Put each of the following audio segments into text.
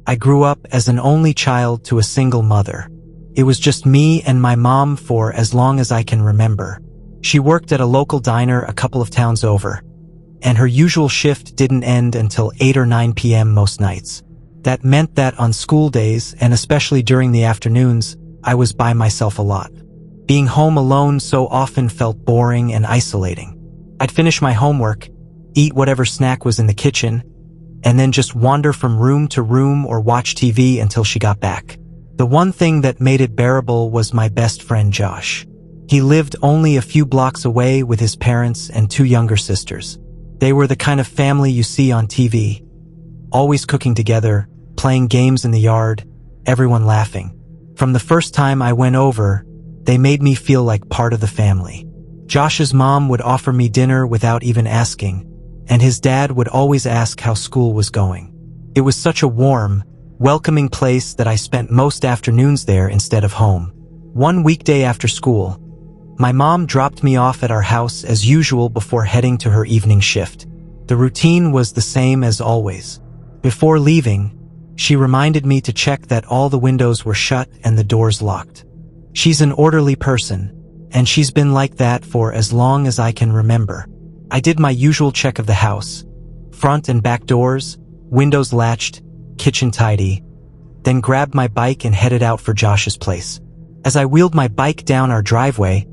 I grew up as an only child to a single mother. It was just me and my mom for as long as I can remember. She worked at a local diner a couple of towns over, and her usual shift didn't end until 8 or 9 p.m. most nights. That meant that on school days, and especially during the afternoons, I was by myself a lot. Being home alone so often felt boring and isolating. I'd finish my homework, eat whatever snack was in the kitchen, and then just wander from room to room or watch TV until she got back. The one thing that made it bearable was my best friend Josh. He lived only a few blocks away with his parents and 2 younger sisters. They were the kind of family you see on TV, always cooking together, playing games in the yard, everyone laughing. From the first time I went over, they made me feel like part of the family. Josh's mom would offer me dinner without even asking, and his dad would always ask how school was going. It was such a warm, welcoming place that I spent most afternoons there instead of home. One weekday after school, my mom dropped me off at our house as usual before heading to her evening shift. The routine was the same as always. Before leaving, she reminded me to check that all the windows were shut and the doors locked. She's an orderly person, and she's been like that for as long as I can remember. I did my usual check of the house, front and back doors, windows latched, kitchen tidy, then grabbed my bike and headed out for Josh's place. As I wheeled my bike down our driveway,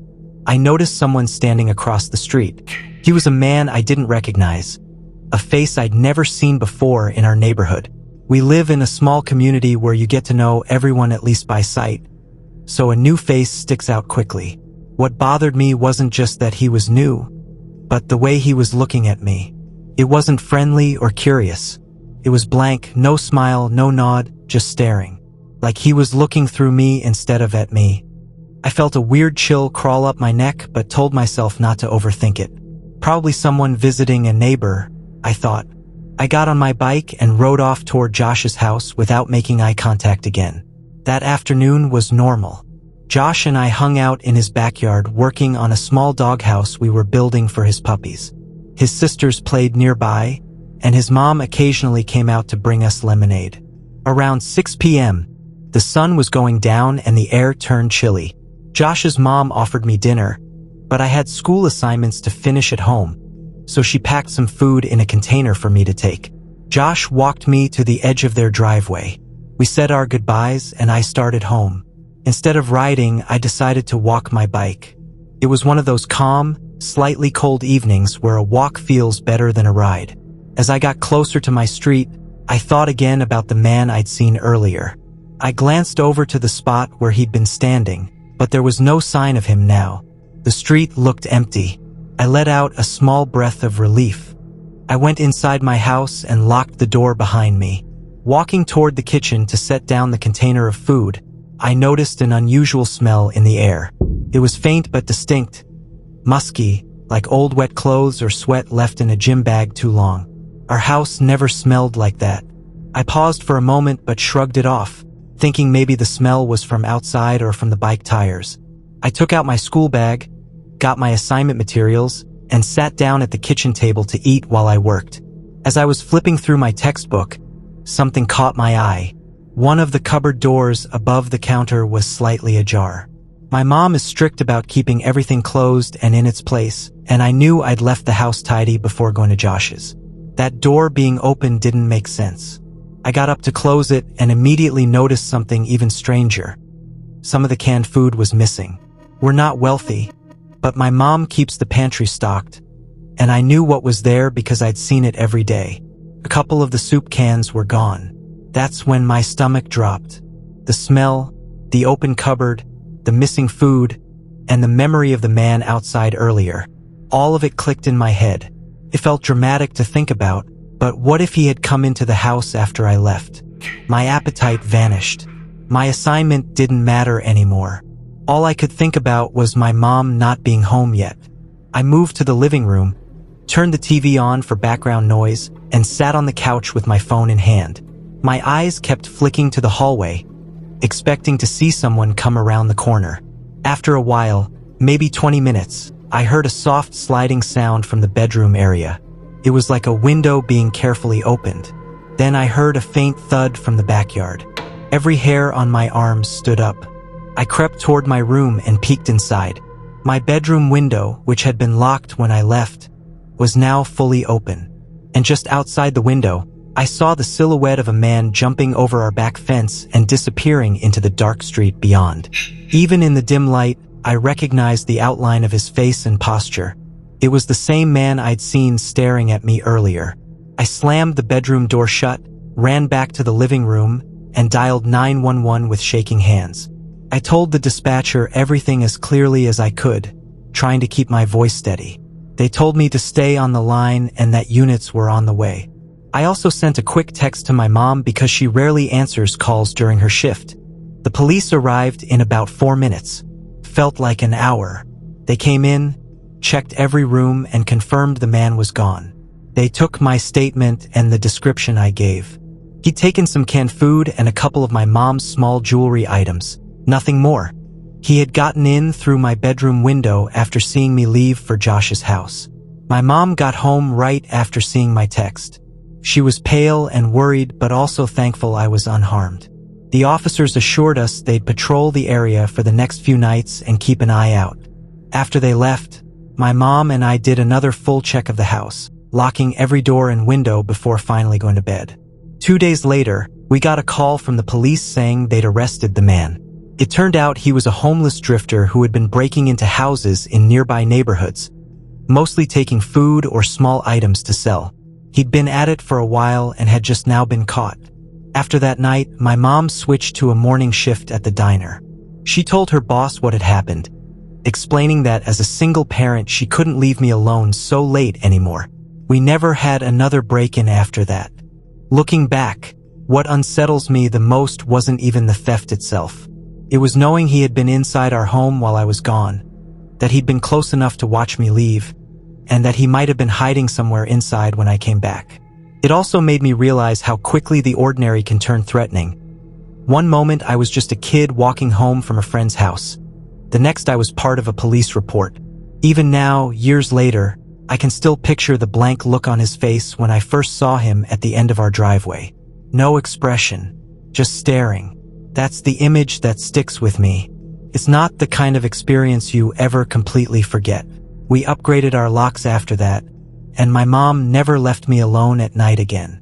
I noticed someone standing across the street. He was a man I didn't recognize, a face I'd never seen before in our neighborhood. We live in a small community where you get to know everyone at least by sight, so a new face sticks out quickly. What bothered me wasn't just that he was new, but the way he was looking at me. It wasn't friendly or curious. It was blank, no smile, no nod, just staring. Like he was looking through me instead of at me. I felt a weird chill crawl up my neck but told myself not to overthink it. Probably someone visiting a neighbor, I thought. I got on my bike and rode off toward Josh's house without making eye contact again. That afternoon was normal. Josh and I hung out in his backyard working on a small doghouse we were building for his puppies. His sisters played nearby, and his mom occasionally came out to bring us lemonade. Around 6 p.m., the sun was going down and the air turned chilly. Josh's mom offered me dinner, but I had school assignments to finish at home, so she packed some food in a container for me to take. Josh walked me to the edge of their driveway. We said our goodbyes and I started home. Instead of riding, I decided to walk my bike. It was one of those calm, slightly cold evenings where a walk feels better than a ride. As I got closer to my street, I thought again about the man I'd seen earlier. I glanced over to the spot where he'd been standing, but there was no sign of him now. The street looked empty. I let out a small breath of relief. I went inside my house and locked the door behind me. Walking toward the kitchen to set down the container of food, I noticed an unusual smell in the air. It was faint but distinct, musky, like old wet clothes or sweat left in a gym bag too long. Our house never smelled like that. I paused for a moment but shrugged it off, thinking maybe the smell was from outside or from the bike tires. I took out my school bag, got my assignment materials, and sat down at the kitchen table to eat while I worked. As I was flipping through my textbook, something caught my eye. One of the cupboard doors above the counter was slightly ajar. My mom is strict about keeping everything closed and in its place, and I knew I'd left the house tidy before going to Josh's. That door being open didn't make sense. I got up to close it and immediately noticed something even stranger. Some of the canned food was missing. We're not wealthy, but my mom keeps the pantry stocked, and I knew what was there because I'd seen it every day. A couple of the soup cans were gone. That's when my stomach dropped. The smell, the open cupboard, the missing food, and the memory of the man outside earlier. All of it clicked in my head. It felt dramatic to think about, but what if he had come into the house after I left? My appetite vanished. My assignment didn't matter anymore. All I could think about was my mom not being home yet. I moved to the living room, turned the TV on for background noise, and sat on the couch with my phone in hand. My eyes kept flicking to the hallway, expecting to see someone come around the corner. After a while, maybe 20 minutes, I heard a soft sliding sound from the bedroom area. It was like a window being carefully opened. Then I heard a faint thud from the backyard. Every hair on my arms stood up. I crept toward my room and peeked inside. My bedroom window, which had been locked when I left, was now fully open. And just outside the window, I saw the silhouette of a man jumping over our back fence and disappearing into the dark street beyond. Even in the dim light, I recognized the outline of his face and posture. It was the same man I'd seen staring at me earlier. I slammed the bedroom door shut, ran back to the living room, and dialed 911 with shaking hands. I told the dispatcher everything as clearly as I could, trying to keep my voice steady. They told me to stay on the line and that units were on the way. I also sent a quick text to my mom because she rarely answers calls during her shift. The police arrived in about 4 minutes. Felt like an hour. They came in, checked every room, and confirmed the man was gone. They took my statement and the description I gave. He'd taken some canned food and a couple of my mom's small jewelry items. Nothing more. He had gotten in through my bedroom window after seeing me leave for Josh's house. My mom got home right after seeing my text. She was pale and worried, but also thankful I was unharmed. The officers assured us they'd patrol the area for the next few nights and keep an eye out. After they left, my mom and I did another full check of the house, locking every door and window before finally going to bed. 2 days later, we got a call from the police saying they'd arrested the man. It turned out he was a homeless drifter who had been breaking into houses in nearby neighborhoods, mostly taking food or small items to sell. He'd been at it for a while and had just now been caught. After that night, my mom switched to a morning shift at the diner. She told her boss what had happened, explaining that as a single parent she couldn't leave me alone so late anymore. We never had another break-in after that. Looking back, what unsettles me the most wasn't even the theft itself. It was knowing he had been inside our home while I was gone, that he'd been close enough to watch me leave, and that he might have been hiding somewhere inside when I came back. It also made me realize how quickly the ordinary can turn threatening. One moment I was just a kid walking home from a friend's house. The next I was part of a police report. Even now, years later, I can still picture the blank look on his face when I first saw him at the end of our driveway. No expression, just staring. That's the image that sticks with me. It's not the kind of experience you ever completely forget. We upgraded our locks after that, and my mom never left me alone at night again.